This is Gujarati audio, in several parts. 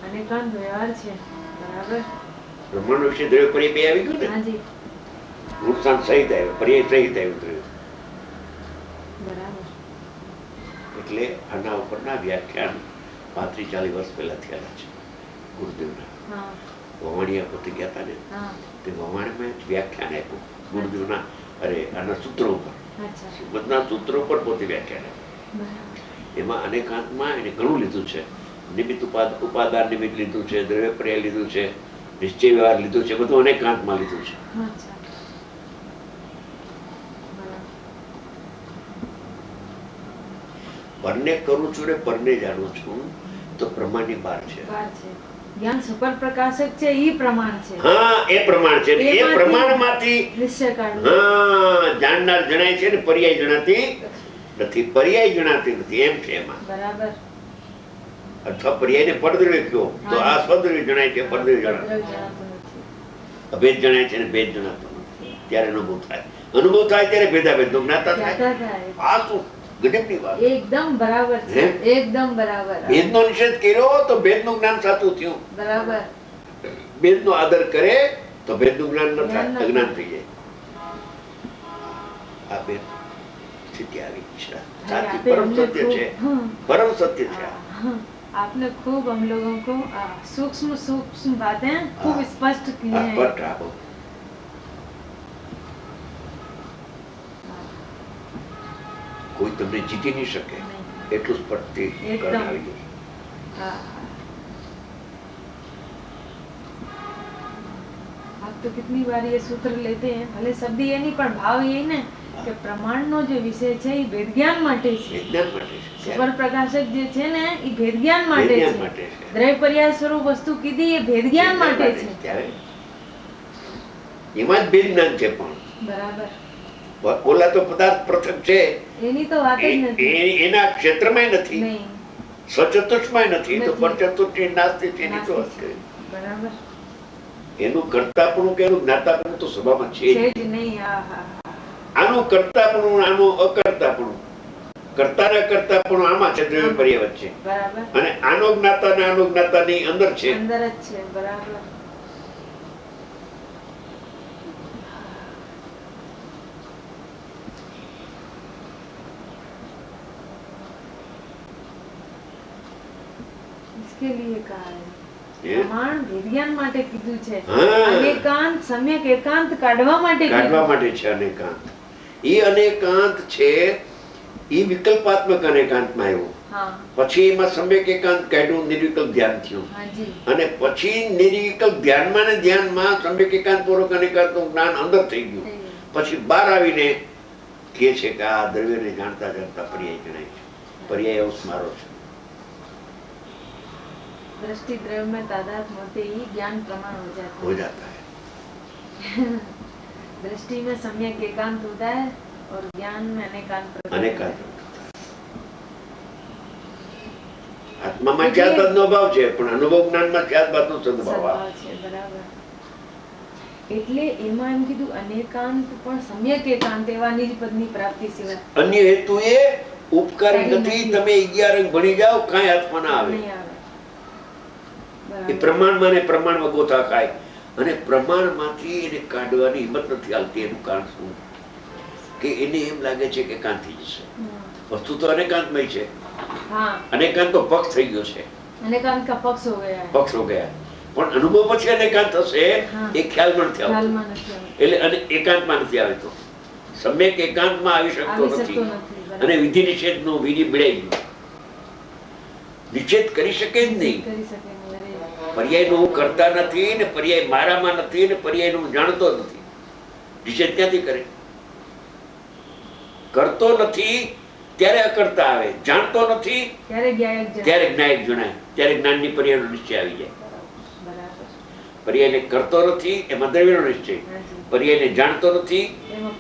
અનેકાંત વ્યવહાર છે. બરાબર. બ્રહ્માંડ વિશે દ્રવ્ય પર્યાય બે આવી ગયું ને. હાજી. નુકસાન સહિત આવ્યું, પર્યાય સહિત આવ્યું દ્રવ્ય. બરાબર. એટલે આના ઉપરના વ્યાખ્યાન 35-40 વર્ષ પહેલા થયેલા છે ગુરુદેવના. વવાણિયા પોતે ગયા હતા ને, તે વવાણમાં વ્યાખ્યાન આપ્યું ગુરુદેવના, આના સૂત્રો ઉપર, શ્રીમદના સૂત્રો પર પોતે વ્યાખ્યાન આપ્યું. એમાં અનેકાંતમાં એને ઘણું લીધું છે. નિમિત્ત ઉપાદાન નિમિત્ત લીધું છે, દ્રવ્ય પર્યાય લીધું છે, નિશ્ચય વ્યવહાર લીધું છે, બધું અનેકાંતમાં લીધું છે. પરને કરું છું ને પરને જાણું છું તો પ્રમાણની બહાર છે. જ્ઞાન સુપર પ્રકાશક છે, ઈ પ્રમાણ છે. હા, એ પ્રમાણ છે. એ પ્રમાણમાંથી નિશ્ચય કાઢવું. હા, જાણનાર જણાય છે ને પર્યાય જણાતી નથી. પર્યાય જણાતી નથી એમ છે એમાં. બરાબર. અથવા પર્યાયને પડદ્રવ્ય કયો તો આ સ્વદ્રવ્ય જણાય છે, પડદ્રવ્ય જણાતું નથી. અભેદ જણાય છે ને ભેદ જણાતો નથી. ત્યારે અનુભવ થાય. અનુભવ થાય ત્યારે ભેદાભેદ નો જ્ઞાતા થાય. આ શું ગજબની વાત. એકદમ બરાબર છે. એકદમ બરાબર. ભેદનો નિષેધ કર્યો તો ભેદનું જ્ઞાન સાચું થયું. બરાબર. ભેદનો આદર કરે તો ભેદનું જ્ઞાન ન થાય, અજ્ઞાન થઈ જાય. આ ભેદ સ્થિતિ આવી છે. સાચી પરમ સત્ય છે. પરમ સત્ય છે. आपने खूब हम लोगों को सूक्ष्म सूक्ष्म बातें खूब स्पष्ट की हैं. कोई તમને જીતી નહીં શકે એટલું સ્પષ્ટીકરણ આવી ગયું. आप तो कितनी बार ये सूत्र लेते हैं, भले शब्द ये नहीं पर भाव ये ने કે પ્રમાણનો જે વિષય છે એ ભેદ જ્ઞાન માટે છે. સુપર પ્રકાશક જે છે ને એ ભેદ જ્ઞાન માટે છે. દ્રવ્ય પર્યાય સ્વરૂપ વસ્તુ કીધી એ ભેદ જ્ઞાન માટે છે. એમાં જ ભેદ જ્ઞાન છે. પણ બરાબર. ઓલા તો પદાર્થ પૃથક છે, એની તો વાત જ નથી. એના ક્ષેત્રમાં નથી, સ્વચતુષ્માં નથી, તો પરચતુષ્ટ નાસ્તી તેની તો હશે. બરાબર. એનું કર્તાપણું કે એનું જ્ઞાતાપણું તો સ્વભાવમાં છે જ નહીં. આનું કર્તાપણું, આનું અકર્તાપણું, કર્તા ને અકર્તાપણું આમાં છે દ્રવ્ય પર્યાય વચ્ચે. બરાબર. અને આનો જ્ઞાતા ને આનો જ્ઞાતાની અંદર છે. અંદર જ છે. બરાબર. इसके लिए कहा है પ્રમાણ વિજ્ઞાન માટે કીધું છે. અનેકાંત સમ્યક એકાંત કાઢવા માટે છે. અનેકાંત ઈ અનેકાંત છે, ઈ વિકલ્પાત્મક અનેકાંતમાં આવ્યું. પછી એમાં સમ્યક એકાંત કાઢ્યું, નિર્વિકલ્પ ધ્યાન થયું. અને પછી નિર્વિકલ્પ ધ્યાનમાં ને ધ્યાનમાં સમ્યક એકાંત પૂર્વક અનેકાંતનું જ્ઞાન અંદર થઈ ગયું. પછી બહાર આવીને કહે છે કે આ દ્રવ્યને જાણતા જાણતા પર્યાય જણાય છે. પર્યાય અવસ્મારો છે. दृष्टि द्रव्य में तादात्म्य होते ही ज्ञान प्रमाण हो जाता है. दृष्टि में सम्यक एकांत होता है और ज्ञान में अनेकांत. આત્મામાં ખ્યાતનો ભાવ છે પણ અનુભવ જ્ઞાનમાં ખ્યાતનો સદભાવ છે. બરાબર. એટલે એમાં એમ કીધું અનેકાંત પણ સમ્યક એકાંત એવાની જ પદની પ્રાપ્તિ સિવાય અન્ય હેતુ એ ઉપકારી નથી. તમે 11 અંક ભણી જાઓ કાંઈ હાથમાં ના આવે. એ પ્રમાણમાં ને પ્રમાણમાં ગોથા ખાય અને પ્રમાણમાંથી એને કાઢવાની હિંમત નથી આવતી. એનું કારણ શું કે એને એમ લાગે છે કે કાંત થઈ જશે. વસ્તુ તો અનેકાંતમય છે. અનેકાંત તો પક્ષ થઈ ગયો છે. અનેકાંત કા પક્ષ હો ગયા. પણ અનુભવ પછી અનેકાંત થશે એ ખ્યાલમાં નથી આવતો. એટલે એકાંતમાં નથી આવે. તો સમ્યક એકાંતમાં આવી શકતો નથી. અને વિધિ નિષેધનો વિધિ બિડાઈ ગયો. નિષેધ કરી શકે જ નહીં. પર્યાય નું કરતા નથી ને પર્યાય મારામાં નથી ને પર્યાય નું જાણતો નથી. નિષેધ ક્યાંથી કરે? કરતો નથી ત્યારે અકર્તા આવે, જાણતો નથી ત્યારે જ્ઞાયક જણાય, ત્યારે જ્ઞાનની પર્યાય નો નિશ્ચય આવી જાય. પર્યાયને કરતો નથી એમાં દ્રવ્યનો નિશ્ચય, પર્યાયને જાણતો નથી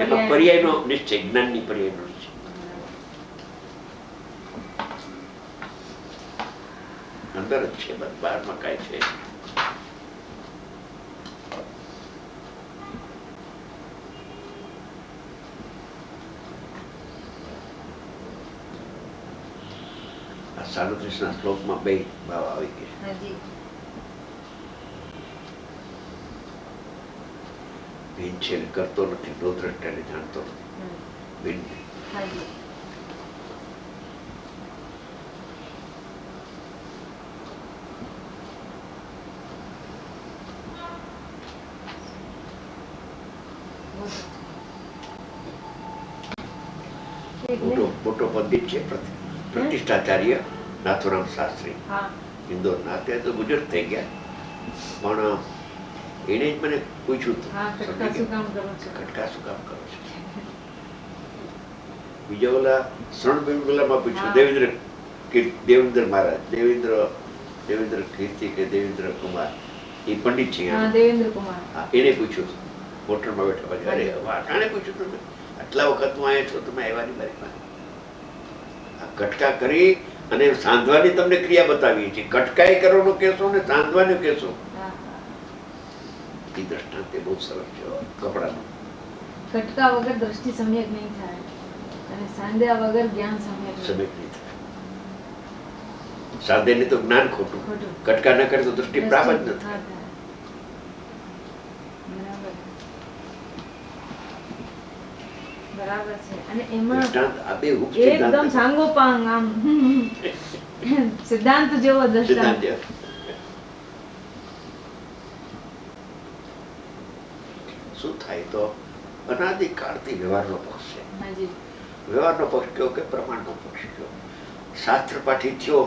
એમાં પર્યાયનો નિશ્ચય, જ્ઞાનની પર્યાયનો નિશ્ચય. અંદર જ છે, બહારમાં કાંઈ છે. આ 37 ના શ્લોકમાં બે ભાવ આવી ગયા. બેન છે ને કરતો નથી, નો દ્રષ્ટાને જાણતો નથી. બેન હાજી મોટો પંડિત છે, પ્રતિષ્ઠાચાર્ય નાથુરામ શાસ્ત્રી, ઇન્દોરના. અત્યારે તો બુજુર્ગ થઈ ગયા, પણ એને જ મને પૂછ્યું હતું, કટકા શું કામ કરો છો? બીજા ઓલા શરણબેંગલામાં પૂછ્યું, દેવેન્દ્ર મહારાજ, દેવેન્દ્ર કીર્તિ કે દેવેન્દ્ર કુમાર, એ પંડિત છે, દેવેન્દ્ર કુમાર, એને પૂછ્યું હતું મોટરમાં બેઠા પછી. અરે આને પૂછ્યું તમે આટલા વખત હું આવ્યા છો, તમે આવ્યા નહીં મારી પાસે. કટકા કરી અને સાંધવાની તમને ક્રિયા બતાવીએ છીએ. કટકાઈ કરવાનું કહેશો ને સાંધવાનું કહેશો. એ દ્રષ્ટાંત બહુ સરસ છે કપડાનું. કટકા વગર દ્રષ્ટિ સમ્યક નહીં થાય અને સાંધ્યા વગર જ્ઞાન સમ્યક નહીં થાય. સાંધે ને તો જ્ઞાન ખોટું, કટકા ન કરે તો દ્રષ્ટિ પ્રાપ્ત જ ન થાય. બરાબર છે. અને એમાં એકદમ સાંગોપાંગ આમ સિદ્ધાંત જેવો દ્રષ્ટાંત. શું થાય તો અનાદિકાળથી વ્યવહારનો પક્ષ છે. વ્યવહારનો પક્ષ કયો કે પ્રમાણનો પક્ષ કયો. શાસ્ત્ર પાઠી થયો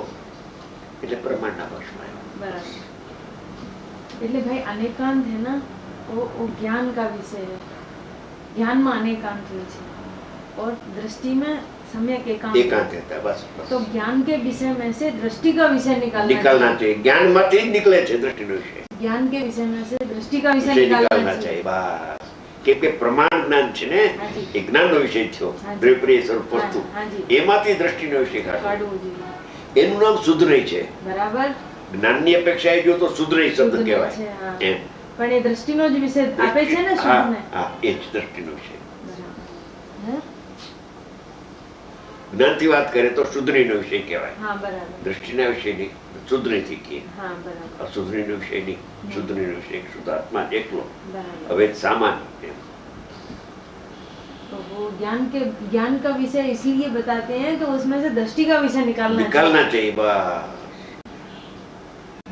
એટલે પ્રમાણના પક્ષમાં આવ્યો. बराबर. એટલે ભાઈ अनेकांत है ना, वो ज्ञान का विषय है. ज्ञान में अनेकांत है और दृष्टि में सम्यक एकांत रहता है. बस तो ज्ञान के विषय में से दृष्टि का विषय निकालना चाहिए. ज्ञान માંથી જ નીકળે છે દૃષ્ટિનો વિષય. ज्ञान के विषय में से दृष्टि का विषय निकालना चाहिए. बस કે પ્રમાણ જ્ઞાન છે ને, એ જ્ઞાનનો વિષય થયો. દ્રવ્ય સ્વરૂપ વસ્તુ એમાંથી દૃષ્ટિનો વિષય કાઢવો જોઈએ. એનું નામ સુધરાઈ છે. બરાબર. જ્ઞાનની અપેક્ષાએ જો તો સુધરાઈ શબ્દ કહેવાય એમ. પણ એ દૃષ્ટિનો જ વિષય આપે છે ને શુદ્ધને. હા, એ જ દૃષ્ટિનો વિષય. જ્ઞાનથી વાત કરે તો શુદ્ધનો વિષય કહેવાય. હા, બરાબર. દૃષ્ટિના વિષયની શુદ્ધથી કહે. હા, બરાબર. અશુદ્ધનો વિષયની શુદ્ધનો વિષય શુદ્ધાત્મા એકલો. હવે સામાન્ય એમ. तो वो ज्ञान का विषय इसलिए बताते हैं कि उसमें से दृष्टि का विषय निकालना चाहिए. बस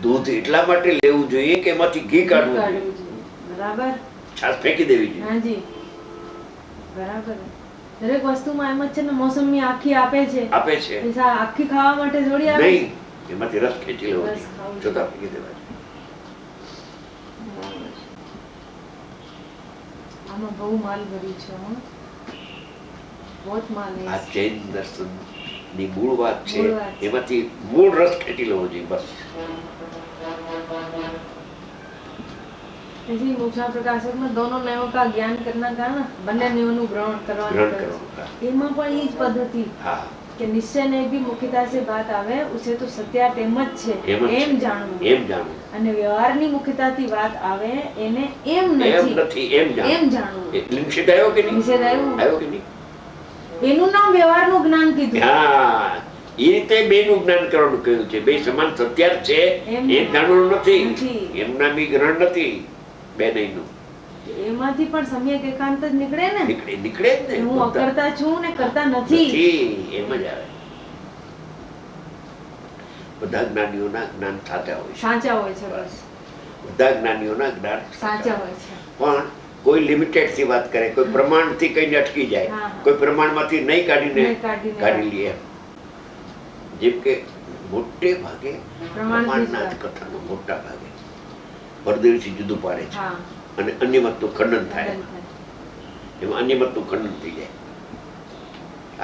दूध એટલા માટે લેવું જોઈએ કે એમાંથી ઘી કાઢવું જોઈએ. બરાબર. છાશ ફેંકી દેવી જોઈએ. હાજી, બરાબર. દરેક વસ્તુમાં એમ જ છે ને, મોસમની આખી આપે છે. આખી ખાવા માટે જોડી આવે નહીં, એમાંથી રસ ખેંચી લેવો જોઈએ, જોતા ફેંકી દેવા જોઈએ. આમાં બહુ માલ ભર્યું છે. बहुत माल है. આ જૈન દર્શન ની મૂળ વાત છે, એમાંથી મૂળ રસ ખેંચી લેવો જોઈએ. બસ इसी मोक्षा प्रकाशक में दोनों नयों का ज्ञान करना का ना, બંને નિયમોનું ગ્રહણ કરવાનું. એમાં પણ એ જ પદ્ધતિ કે નિશ્ચય ને भी मुख्यता से बात આવે, उसे तो सत्यार्थ એમ જ છે એમ જાણવું. અને વ્યવહારની મુખ્યતાથી વાત આવે એને એમ નથી એમ જાણવું. નિષેધ આવ્યો કે નહીં? નિષેધ આવ્યો કે નહીં? એનું નામ વ્યવહારનું જ્ઞાન કીધું. હા, એ રીતે બેનું જ્ઞાન કરવાનું કહ્યું છે. બે સમાન સત્યાર્થ છે એમ જાણવાનું નથી. એનું નામ ગ્રહણ નથી બે નહીંનું. એમાંથી પણ સમ્યક એકાંત જ નીકળે ને. નીકળે જ ને. હું અકર્તા છું ને કરતા નથી, એમ જ આવે. બધા જ્ઞાનીઓના જ્ઞાન સાચા હોય છે. બસ બધા જ્ઞાનીઓના જ્ઞાન સાચા હોય છે. પણ કોઈ લિમિટેડ થી વાત કરે, કોઈ પ્રમાણ થી કઈ અટકી જાય, કોઈ પ્રમાણ માંથી નહીં કાઢી લે. જેમ કે મોટે ભાગે પ્રમાણના કથાનો મોટા ભાગે પરદેશી જુદું પાડે છે અને અન્ય મતનું ખંડન થાય. એમાં અન્ય મતનું ખંડન થઈ જાય.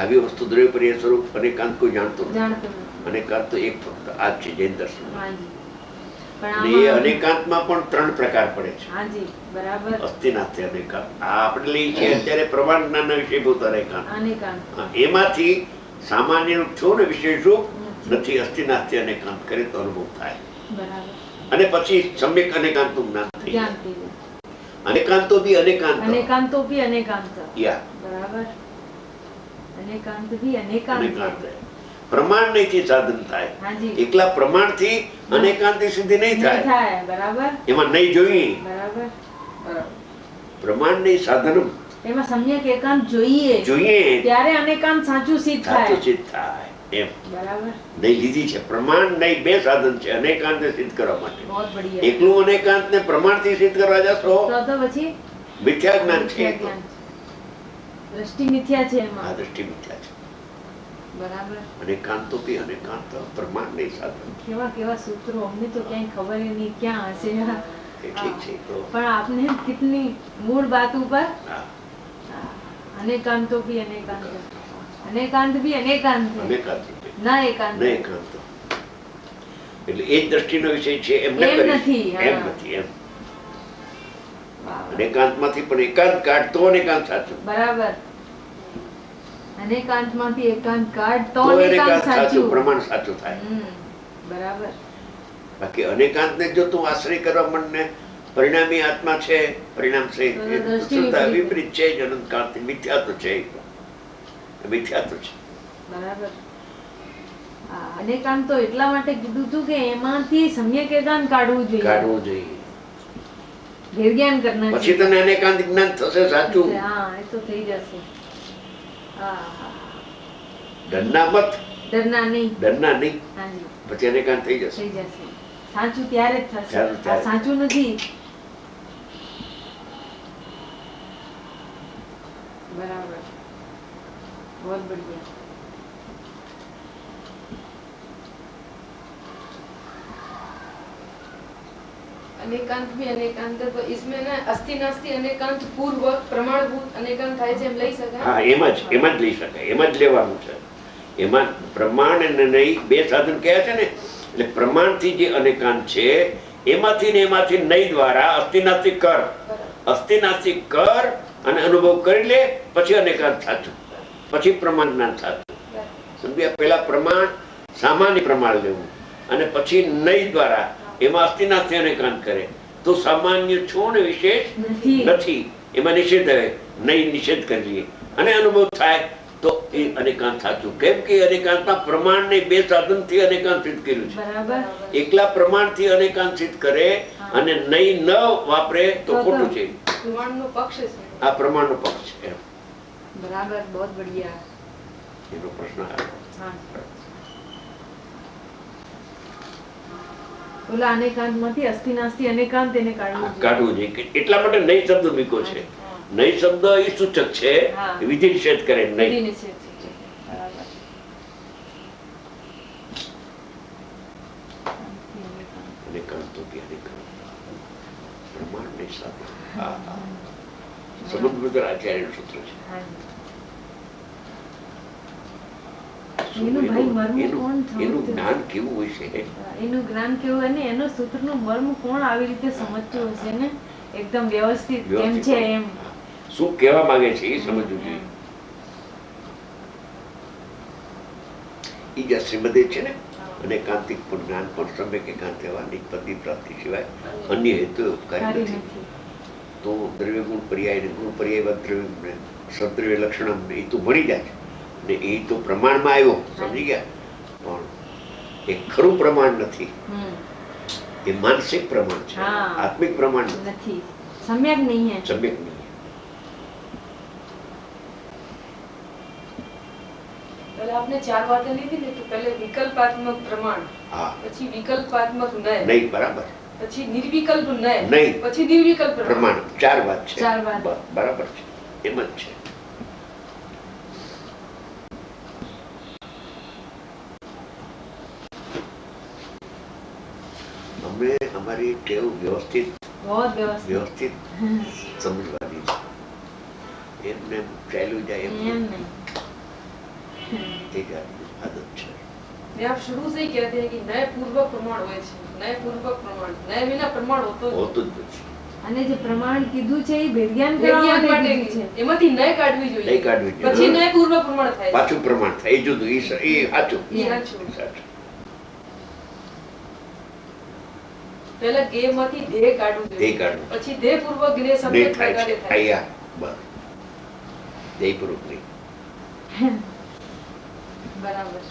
આવી વસ્તુ દ્રવ્ય સ્વરૂપ અનેકાંત કોઈ જાણતો નથી. અનેકાંત તો એક ફક્ત આ છે જૈન દર્શન. એ અનેકાંતમાં પણ ત્રણ પ્રકાર પડે છે. અસ્થિનાથ્ય અનેકાંત. આ આપણે લઈએ છીએ અત્યારે પ્રમાણ જ્ઞાનના વિષયભૂત અનેકાંત. એમાંથી સામાન્ય છો ને વિશેષો નથી. અસ્થિનાથ્ય અનેકાંત કરે તો અનુભવ થાય. અને પછી સમ્યક અનેકાંતનું જ્ઞાન થઈ જાય. અનેકાંતો બી અનેકાંત. બરાબર. અનેકાંત બી અનેકાંત. પ્રમાણ નહીં સાધન થાય. એકલા પ્રમાણ થી અનેકાંત સિદ્ધિ નહીં થાય. બરાબર. એમાં નહીં જોઈએ. પ્રમાણની સાધન એમાં સમ્યક એકાંત જોઈએ ત્યારે અનેકાંત સાચું સિદ્ધ થાય એમ બરાબર નહીં લીધી છે. પ્રમાણ નહીં, બે સાધન છે અનેકાંત ને સિદ્ધ કરવા માટે. બહુત બઢિયા. એકલું અનેકાંત ને પ્રમાણ થી સિદ્ધ કરવા જશો તો પછી મિથ્યા જ્ઞાન છે. દ્રષ્ટિ મિથ્યા છે એમાં. આ દ્રષ્ટિ મિથ્યા છે. બરાબર. અનેકાંત તો બી અનેકાંત પ્રમાણ નહીં સાધન. કેવા કેવા સૂત્રો અમને તો ક્યાંય ખબર નહીં ક્યાં હશે. ઠીક છે તો પણ આપને કિતની મૂળ બાત ઉપર अनेकांत तो भी अनेकांत, अनेकांत भी अनेकांत, ना एकांत એટલે એ જ દ્રષ્ટિનો વિષય છે એમ નથી એમ. અનેકાંતમાંથી પણ એકાંત કાઢતો અનેકાંત સાચું. બરાબર. અનેકાંતમાંથી એકાંત કાઢતો અનેકાંત સાચું. પ્રમાણ સાચું થાય. બરાબર. બાકી અનેકાંતને જો તું આશ્રય કરવા માંડને પરિણામી આત્મા છે, પરિણામ છે વિપરીત છે જ. અનંતકાંત મિથ્યા તો છે, મિથ્યા તો છે. બરાબર. અનેકાંત તો એટલા માટે કીધું હતું કે એમાંથી સમ્યક એકાંત કાઢવું જોઈએ. નિર્જ્ઞાન કરના પછી તને અનેકાંત જ્ઞાન થશે સાચું. હા, એ તો થઈ જશે. ડરના નહીં પછી અનેકાંત થઈ જશે. સાચું ત્યારે જ થશે. સાચું નથી. બરાબર. बहुत बढ़िया. अनेकांत भी अनेकांत है, तो इसमें ना अस्थि नास्ति अनेकांत पूर्वक प्रमाणभूत अनेकांत થાય છે એમ લઈ શકાય. હા, એમ જ લઈ શકાય. એમ જ લેવાનું છે. એમાં પ્રમાણ અને નહીં બે સાધન કયા છે ને, એટલે પ્રમાણથી જે અનેકાંત છે એમાંથી ને એમાંથી નહીં દ્વારા અસ્થિનાસ્તિ કર અને અનુભવ કરી લે, પછી અનેકાંત સાચું, પછી પ્રમાણ જ્ઞાન સાચું. સમજ્યા? પેલા પ્રમાણ સામાન્ય પ્રમાણ લેવું અને પછી નહીં દ્વારા એમાં અસ્થિનાસ્તિ અનેકાંત કરે તો સામાન્ય છો ને વિશેષ નથી, એમાં નિષેધ આવે. નહીં નિષેધ કરી લઈએ અને અનુભવ થાય તો એ અનેકાંત સાચું. કેમ કે અનેકાંતમાં પ્રમાણ ને બે સાધન થી અનેકાંત સિદ્ધ કર્યું છે. એકલા પ્રમાણ થી અનેકાંત સિદ્ધ કરે અને નહીં ન વાપરે તો ખોટું છે. પ્રમાણનો પક્ષ છે. આ પ્રમાણનો પક્ષ છે. બરાબર. बहुत बढ़िया. એનો પ્રશ્ન આવ્યો. ઓલા અનેકાંત માંથી અસ્થિનાસ્તિ અનેકાંત એને કાઢવું જોઈએ. એટલા માટે નહીં શબ્દ મૂક્યો છે. નહીં શબ્દ એ સૂચક છે, વિધિ નિષેધ કરે નહીં. પ્રમાણ નહીં સાધન. સમુદ્ર આચાર્યનું સૂત્ર છે. એનું જ્ઞાન કેવું હોય છે, એનું જ્ઞાન કેવું અને એનો સૂત્રનું મર્મ કોણ આવી રીતે સમજતું હશે ને, એકદમ વ્યવસ્થિત કેમ છે એમ શું કહેવા માંગે છે એ સમજવું જોઈએ. ઈ જે શ્રીમદે છે ને, અને કાંતિક જ્ઞાન પણ સમ્યક એકાંત એવાની પતિ પ્રાપ્તિ સિવાય અન્ય હેતુ કાર્ય નથી. તો દ્રવ્ય ગુણ પર્યાય ને ગુણ પર્યાય દ્રવ્ય સદ્રવ્ય લક્ષણ એ તો મળી જાય ને એ તો પ્રમાણમાં આવ્યો, સમજી ગયા. પણ એ ખરું પ્રમાણ નથી, એ માનસિક પ્રમાણ છે, આત્મિક પ્રમાણ નથી. સમ્યક નહીં હે. સમ્યક નહીં. आपने चार बातें ली थी कि पहले विकल्पात्मक प्रमाण, પછી વિકલ્પાત્મક નહીં, બરાબર, પછી નિર્વિકલ્પ નહીં, નહીં, પછી નિર્વિકલ્પ પ્રમાણ. ચાર વાત છે. ચાર વાત બરાબર છે. એમ જ છે. અમે અમારી ટેવ વ્યવસ્થિત સમજવાની છે. એમને ચાલ્યું જાય એમ आदत છે. मैं आप शुरू से ही कहते हैं कि नए पूर्वक प्रमाण હોય છે, नए पूर्वक प्रमाण, नए વિના પ્રમાણ હોતો જ નથી. અને જે પ્રમાણ કીધું છે એ વિજ્ઞાન કરવા માટે છે. એમાંથી નય કાઢવી જોઈએ, પછી નય પૂર્વક પ્રમાણ થાય, પાછું પ્રમાણ થાય. એ જુદું, એ સાચું. પહેલા ગે માંથી ધે કાઢવું જોઈએ, પછી ધે પૂર્વક જ્ઞેય સમ્યક પ્રકારે થાય. બસ ધે પૂર્વક નહીં. બરાબર.